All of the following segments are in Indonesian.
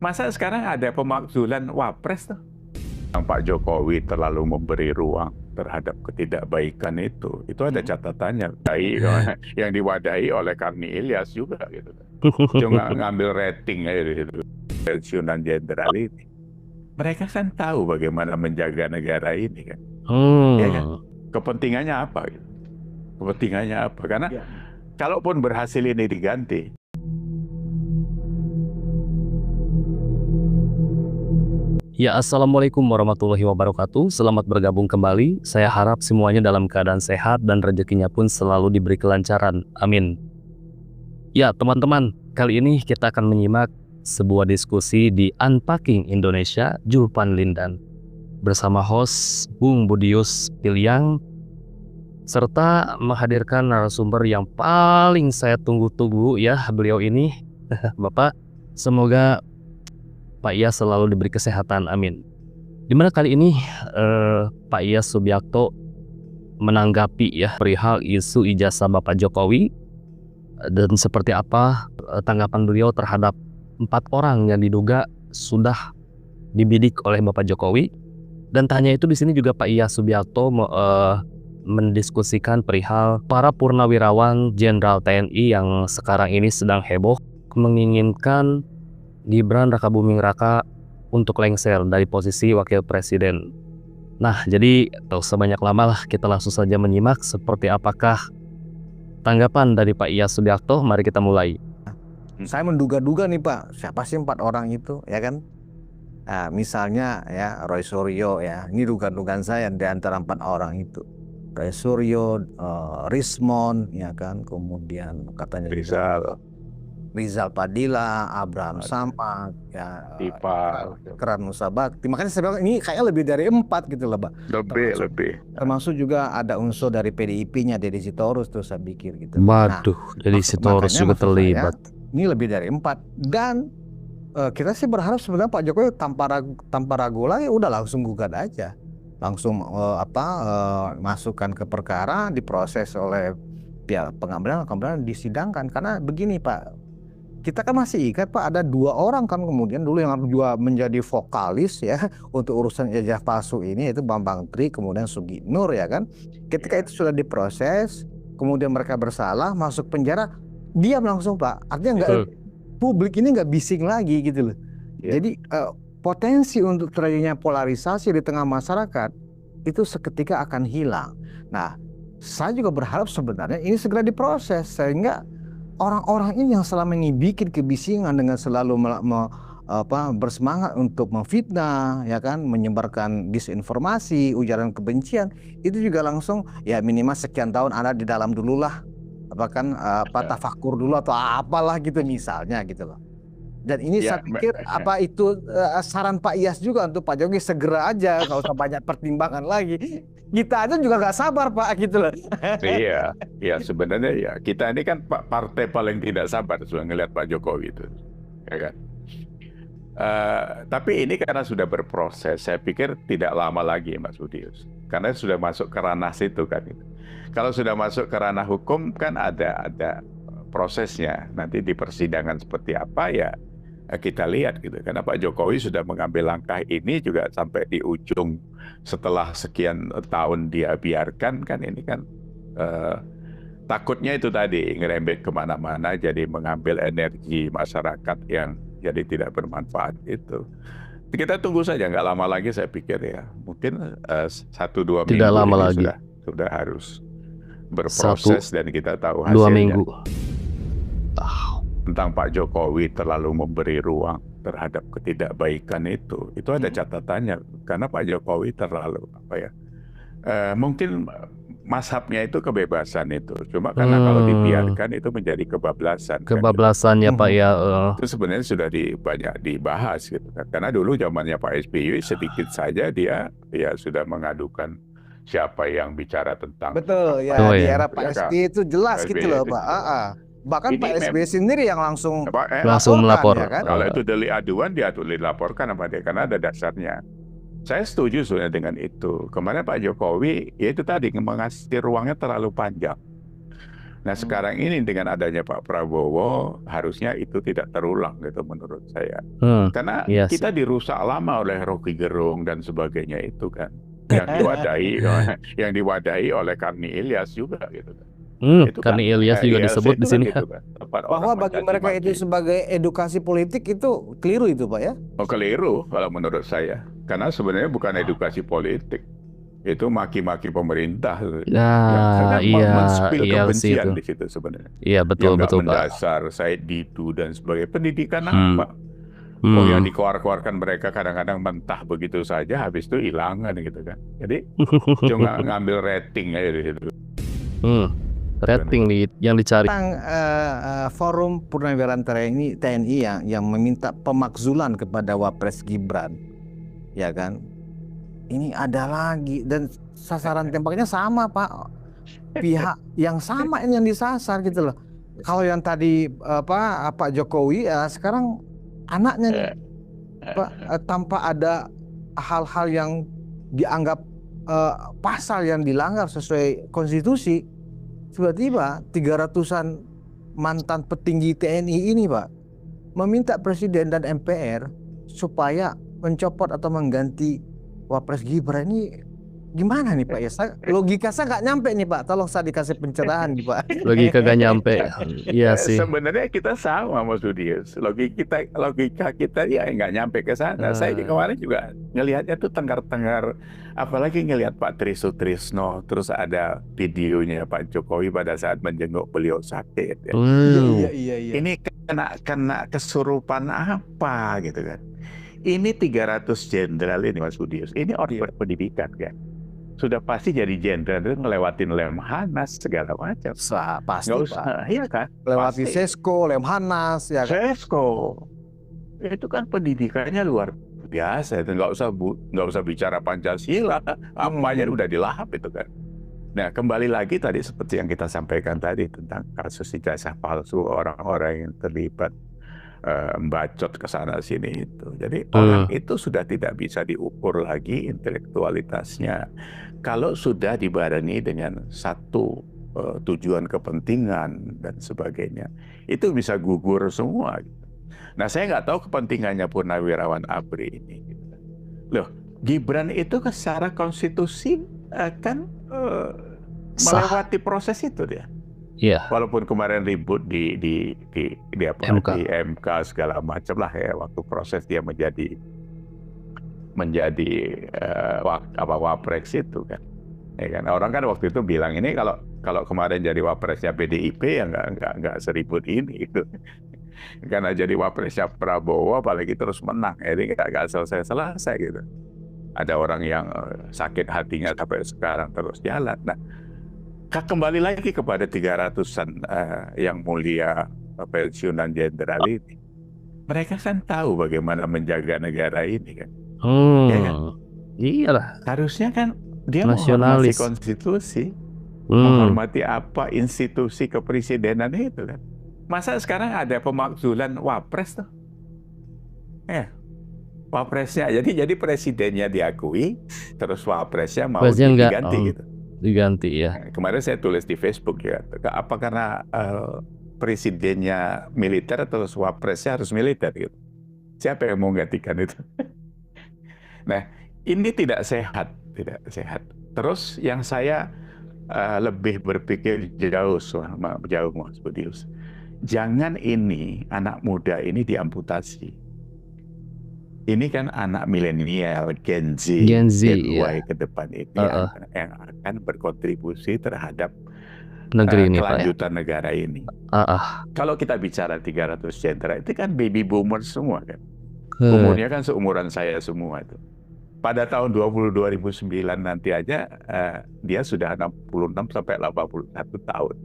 Masa sekarang ada pemakzulan wapres tuh? Yang Pak Jokowi terlalu memberi ruang terhadap ketidakbaikan itu ada catatannya. Yang diwadahi oleh Karni Ilyas juga gitu. Cuma ngambil rating aja di situ. Pensiunan jenderal ini. Mereka kan tahu bagaimana menjaga negara ini kan. Ya kan? Kepentingannya apa gitu. Kepentingannya apa? Karena kalaupun berhasil ini diganti, Ya, Assalamualaikum warahmatullahi wabarakatuh. Selamat bergabung kembali. Saya harap semuanya dalam keadaan sehat dan rezekinya pun selalu diberi kelancaran. Amin. Ya, teman-teman, kali ini kita akan menyimak sebuah diskusi di Unpacking Indonesia Julpan Lindan bersama host Bung Budius Piliang serta menghadirkan narasumber yang paling saya tunggu-tunggu ya, beliau ini. Bapak, semoga Pak Iyas selalu diberi kesehatan, amin. Dimana kali ini Pak Iyas Subiakto menanggapi ya perihal isu ijazah Bapak Jokowi dan seperti apa tanggapan beliau terhadap 4 orang yang diduga sudah dibidik oleh Bapak Jokowi. Dan tanya itu di sini juga Pak Iyas Subiakto mendiskusikan perihal para purnawirawan Jenderal TNI yang sekarang ini sedang heboh menginginkan Gibran Rakabuming Raka untuk lengser dari posisi wakil presiden. Nah, jadi tak usah banyak lama lah, kita langsung saja menyimak seperti apakah tanggapan dari Pak Iyas Subiakto. Mari kita mulai. Saya menduga-duga nih Pak, siapa sih 4 orang itu, ya kan? Nah, misalnya ya Roy Suryo ya, ini dugaan-dugaan saya di antara 4 orang itu. Roy Suryo, Rismon, ya kan, kemudian katanya Rizal Padilla, Abraham Samad, ya, Ikrar Nusa Bakti. Makanya saya bilang ini kayaknya lebih dari 4 gitu loh, Pak. lebih. Termasuk juga ada unsur dari PDIP-nya, Deddy Sitorus tuh saya pikir gitu. Waduh, Deddy Sitorus juga terlibat. Ini lebih dari 4 dan kita sih berharap sebenarnya Pak Jokowi tanpa ragu lagi udah langsung gugat aja, langsung masukkan ke perkara, diproses oleh pihak pengadilan, kemudian disidangkan. Karena begini Pak, kita kan masih ingat Pak, ada 2 orang kan kemudian dulu yang juga menjadi vokalis ya untuk urusan ijazah palsu ini, yaitu Bambang Tri kemudian Sugi Nur ya kan. Ketika itu sudah diproses, kemudian mereka bersalah, masuk penjara, diam langsung Pak. Artinya nggak, publik ini nggak bising lagi gitu loh. Jadi potensi untuk terjadinya polarisasi di tengah masyarakat itu seketika akan hilang. Nah, saya juga berharap sebenarnya ini segera diproses sehingga orang-orang ini yang selama ini bikin kebisingan dengan selalu bersemangat untuk memfitnah, ya kan, menyebarkan disinformasi, ujaran kebencian, itu juga langsung ya minimal sekian tahun ada di dalam dulu lah, tafakur dulu atau apalah gitu misalnya gitu loh. Dan ini saya pikir itu saran Pak Iyas juga untuk Pak Jokowi segera aja, nggak usah banyak pertimbangan lagi. Kita aja juga nggak sabar Pak gitu loh. Iya sebenarnya ya kita ini kan partai paling tidak sabar sudah ngelihat Pak Jokowi itu, ya kan. Tapi ini karena sudah berproses, saya pikir tidak lama lagi Mas Budius, karena sudah masuk ke ranah situ kan. Kalau sudah masuk ke ranah hukum kan ada prosesnya. Nanti di persidangan seperti apa ya kita lihat gitu. Karena Pak Jokowi sudah mengambil langkah ini juga sampai di ujung setelah sekian tahun dia biarkan kan, ini kan takutnya itu tadi ngerembet kemana-mana, jadi mengambil energi masyarakat yang jadi tidak bermanfaat itu. Kita tunggu saja, nggak lama lagi saya pikir ya, mungkin 1-2 minggu tidak lama lagi sudah harus berproses dan kita tahu hasilnya. 2 minggu. Tentang Pak Jokowi terlalu memberi ruang terhadap ketidakbaikan itu ada catatannya. Karena Pak Jokowi terlalu mungkin mazhabnya itu kebebasan itu, cuma karena kalau dibiarkan itu menjadi kebablasan. Kebablasannya Pak ya. Itu sebenarnya sudah banyak dibahas gitu kan. Karena dulu zamannya Pak SBY sedikit saja dia sudah mengadukan siapa yang bicara tentang. Betul ya, di era Pak SBY itu jelas gitu loh Pak. Bahkan Pak SBY sendiri yang langsung melapor. Ya kan? Kalau itu delik aduan, dia dilaporkan sama dia karena ada dasarnya. Saya setuju sebenarnya dengan itu. Kemarin Pak Jokowi ya itu tadi mengasih ruangnya terlalu panjang. Nah sekarang ini dengan adanya Pak Prabowo harusnya itu tidak terulang gitu menurut saya. Karena Iya sih. kita dirusak lama oleh Rocky Gerung dan sebagainya itu kan. Yang diwadahi oleh Karni Ilyas juga gitu kan. Itu Karena kan Ilyas juga ILC disebut itu di kan sini. gitu kan. Tempat Bahwa orang bagi mencaci mereka itu maki. sebagai edukasi politik itu keliru itu Pak ya? Oh, keliru kalau menurut saya. Karena sebenarnya bukan edukasi politik. Itu maki-maki pemerintah. Yang Nah, karena iya, men-spill ILC itu. kebencian di situ sebenarnya. Iya, betul, Yang nggak betul, Pak. mendasar, Said Didu dan sebagainya. Pendidikan Hmm. apa? Oh yang Hmm. dikeluarkan mereka kadang-kadang mentah begitu saja, habis itu hilangan gitu kan. Jadi cuma ngambil rating aja di situ. Rating yang dicari. Tentang forum Purnawirawan TNI yang meminta pemakzulan kepada Wapres Gibran, ya kan? Ini ada lagi dan sasaran tembaknya sama Pak, pihak yang sama ini yang disasar gitu loh. Kalau yang tadi Pak Jokowi, sekarang anaknya nih, Pak, tanpa ada hal-hal yang dianggap pasal yang dilanggar sesuai konstitusi, tiba-tiba 300-an mantan petinggi TNI ini Pak meminta Presiden dan MPR supaya mencopot atau mengganti Wapres Gibran. Ini gimana nih Pak ya? Logika saya nggak nyampe nih Pak. Tolong saya dikasih pencerahan nih Pak. Logika gak nyampe. Iya sih. Sebenarnya kita sama Mas Budius. Logika kita ya nggak nyampe ke sana. Saya kemarin juga ngelihatnya tuh tenggar-tenggar. Apalagi ngelihat Pak Tri Sutrisno, terus ada videonya Pak Jokowi pada saat menjenguk beliau sakit. Ya. Iya. Ini kena kesurupan apa gitu kan? Ini 300 jenderal ini Mas Budius. Ini orang berpendidikan kan. Sudah pasti jadi jenderal itu ngelewatin Lemhanas segala macam. Pasti Nggak usah, Pak. iya kan? Lewati Pasti. Sesko, Lemhanas, ya kan? Sesko. Itu kan pendidikannya luar biasa. Itu nggak usah bicara Pancasila. Ampanya udah dilahap itu kan. Nah kembali lagi tadi seperti yang kita sampaikan tadi tentang kasus ijazah palsu, orang-orang yang terlibat membacot ke sana sini itu. Jadi orang itu sudah tidak bisa diukur lagi intelektualitasnya kalau sudah dibarengi dengan satu tujuan kepentingan dan sebagainya. Itu bisa gugur semua. Nah saya nggak tahu kepentingannya Purnawirawan ABRI ini. Loh, Gibran itu secara konstitusi kan melewati proses itu dia. Iya. Walaupun kemarin ribut di MK segala macam lah ya waktu proses dia menjadi wapres itu kan. Ya kan orang kan waktu itu bilang ini kalau kemarin jadi wapresnya PDIP ya nggak seribut ini gitu. Karena jadi wapresnya Prabowo apalagi terus menang, jadi nggak selesai gitu. Ada orang yang sakit hatinya sampai sekarang terus jalan. Nah, kembali lagi kepada 300-an yang mulia pensiunan jenderal ini. Mereka kan tahu bagaimana menjaga negara ini kan. Ya kan? Iyalah. Harusnya kan dia nasionalis, menghormati konstitusi, menghormati apa institusi kepresidenan itu kan. Masa sekarang ada pemakzulan wapres tuh? Wapresnya jadi presidennya diakui, terus wapresnya mau diganti gitu. Diganti ya. Kemarin saya tulis di Facebook ya, apa karena presidennya militer atau wapresnya harus militer gitu. Siapa yang mau gantikan itu? Nah, ini tidak sehat. Terus yang saya lebih berpikir jauh Mas Budius. Jangan ini anak muda ini diamputasi. Ini kan anak milenial, Gen Z Y ke depan ini yang akan berkontribusi terhadap negeri ini, kelanjutan Pak, ya? negara ini. Kalau kita bicara 300 jenderal, itu kan baby boomer semua kan. Umurnya kan seumuran saya semua itu. Pada tahun 2009 nanti aja dia sudah 66 sampai 81 tahun.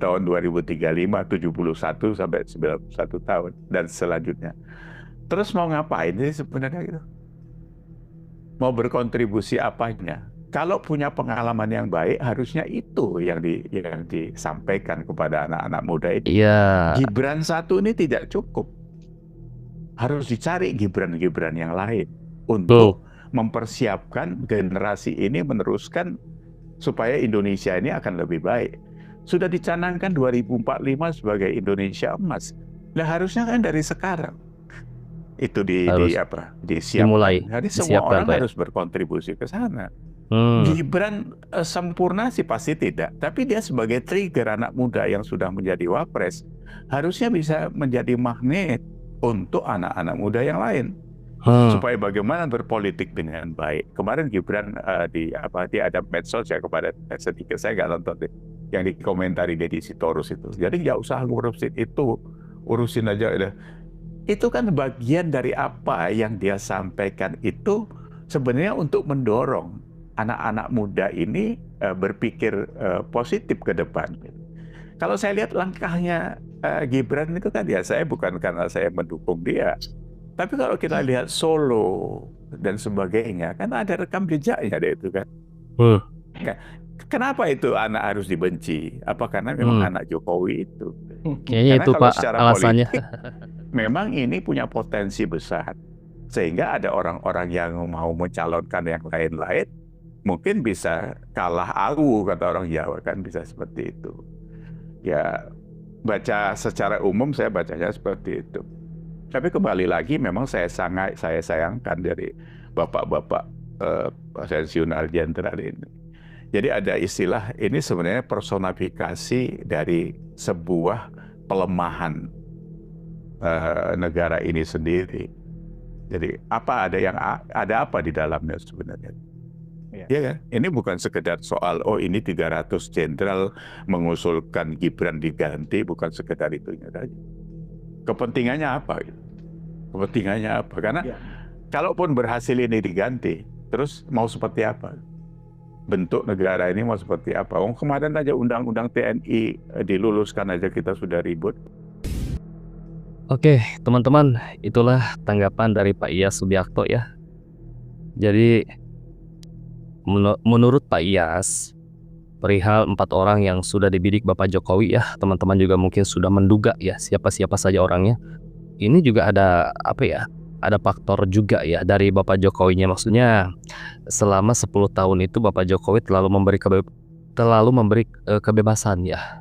Tahun 2035 71 sampai 91 tahun dan selanjutnya. Terus mau ngapain sih sebenarnya gitu? Mau berkontribusi apanya? Kalau punya pengalaman yang baik, harusnya itu yang disampaikan kepada anak-anak muda ini. Gibran satu ini tidak cukup. Harus dicari Gibran yang lain untuk mempersiapkan generasi ini meneruskan supaya Indonesia ini akan lebih baik. sudah dicanangkan 2045 sebagai Indonesia emas. Nah harusnya kan dari sekarang itu Harus disiapkan. dimulai, Jadi semua disiapkan orang Pak ya? harus berkontribusi ke sana. Hmm, Gibran sempurna sih pasti tidak, tapi dia sebagai trigger anak muda yang sudah menjadi wapres harusnya bisa menjadi magnet untuk anak-anak muda yang lain supaya bagaimana berpolitik dengan baik. Kemarin Gibran di ada medsos ya, kepada sedikit saya nggak nonton deh, yang dikomentari Deddy Sitorus itu. Jadi nggak usah ngurusin itu, urusin aja udah. Itu kan bagian dari apa yang dia sampaikan itu sebenarnya untuk mendorong anak-anak muda ini berpikir positif ke depan. Kalau saya lihat langkahnya Gibran itu kan ya, saya bukan karena saya mendukung dia, tapi kalau kita lihat Solo dan sebagainya kan ada rekam jejaknya deh itu kan. Kenapa itu anak harus dibenci? Apa karena memang anak Jokowi itu? Kayaknya Karena itu kalau Pak secara alasannya. politik memang ini punya potensi besar, sehingga ada orang-orang yang mau mencalonkan yang lain-lain mungkin bisa kalah awu, kata orang Jawa kan, bisa seperti itu. Ya baca secara umum saya bacanya seperti itu. Tapi kembali lagi memang saya sayangkan dari bapak-bapak pensiunan jenderal ini. Jadi ada istilah ini sebenarnya personifikasi dari sebuah pelemahan negara ini sendiri. Jadi ada apa di dalamnya sebenarnya? Ya kan? Ini bukan sekedar soal ini 300 jenderal mengusulkan Gibran diganti, bukan sekedar itu aja. Kepentingannya apa? Kepentingannya apa? Karena kalaupun berhasil ini diganti, terus mau seperti apa? Bentuk negara ini mau seperti apa? Kemarin aja undang-undang TNI diluluskan aja kita sudah ribut. Oke, teman-teman, itulah tanggapan dari Pak Iyas Subiakto ya. Jadi menurut Pak Iyas, perihal 4 orang yang sudah dibidik Bapak Jokowi ya, teman-teman juga mungkin sudah menduga ya siapa-siapa saja orangnya. Ini juga ada ada faktor juga ya dari Bapak Jokowinya, maksudnya selama 10 tahun itu Bapak Jokowi terlalu memberi kebebasan ya.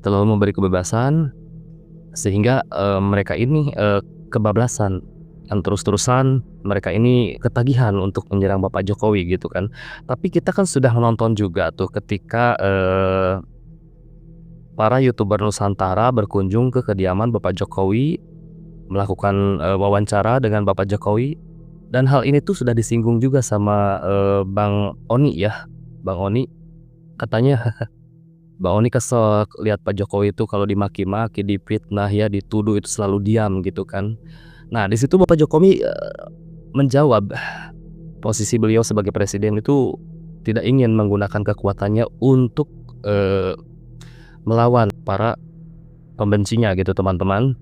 Terlalu memberi kebebasan sehingga mereka ini kebablasan, dan terus-terusan mereka ini ketagihan untuk menyerang Bapak Jokowi gitu kan. Tapi kita kan sudah menonton juga tuh ketika para YouTuber Nusantara berkunjung ke kediaman Bapak Jokowi, melakukan wawancara dengan Bapak Jokowi, dan hal ini tuh sudah disinggung juga sama Bang Oni ya. Bang Oni katanya Bang Oni kesel lihat Pak Jokowi itu kalau dimaki-maki, difitnah ya, dituduh itu selalu diam gitu kan. Nah, di situ Bapak Jokowi menjawab, posisi beliau sebagai presiden itu tidak ingin menggunakan kekuatannya untuk melawan para pembencinya gitu teman-teman.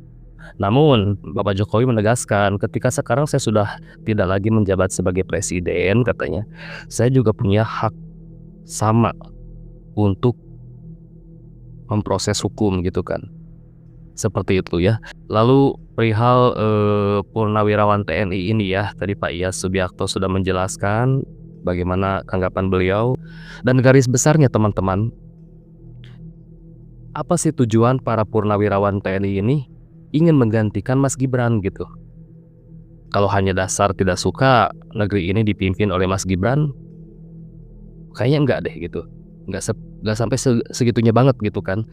Namun Bapak Jokowi menegaskan, ketika sekarang saya sudah tidak lagi menjabat sebagai presiden, katanya, saya juga punya hak sama untuk memproses hukum gitu kan. Seperti itu ya. Lalu perihal Purnawirawan TNI ini ya, tadi Pak Iyas Subiakto sudah menjelaskan bagaimana tanggapan beliau. Dan garis besarnya teman-teman, apa sih tujuan para Purnawirawan TNI ini? Ingin menggantikan Mas Gibran gitu. Kalau hanya dasar tidak suka negeri ini dipimpin oleh Mas Gibran, kayaknya enggak deh gitu. Enggak sampai segitunya banget gitu kan.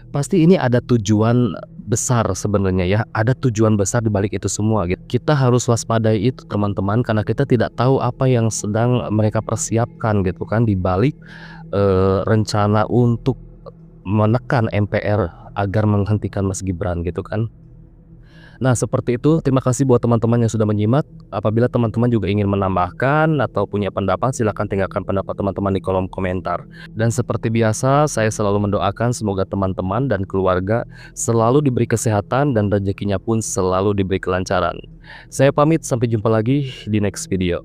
Pasti ini ada tujuan besar sebenarnya ya. Ada tujuan besar di balik itu semua gitu. Kita harus waspadai itu teman-teman, karena kita tidak tahu apa yang sedang mereka persiapkan gitu kan di balik rencana untuk menekan MPR agar menghentikan Mas Gibran gitu kan. Nah seperti itu, terima kasih buat teman-teman yang sudah menyimak. Apabila teman-teman juga ingin menambahkan atau punya pendapat, silahkan tinggalkan pendapat teman-teman di kolom komentar. Dan seperti biasa, saya selalu mendoakan semoga teman-teman dan keluarga selalu diberi kesehatan dan rezekinya pun selalu diberi kelancaran. Saya pamit, sampai jumpa lagi di next video.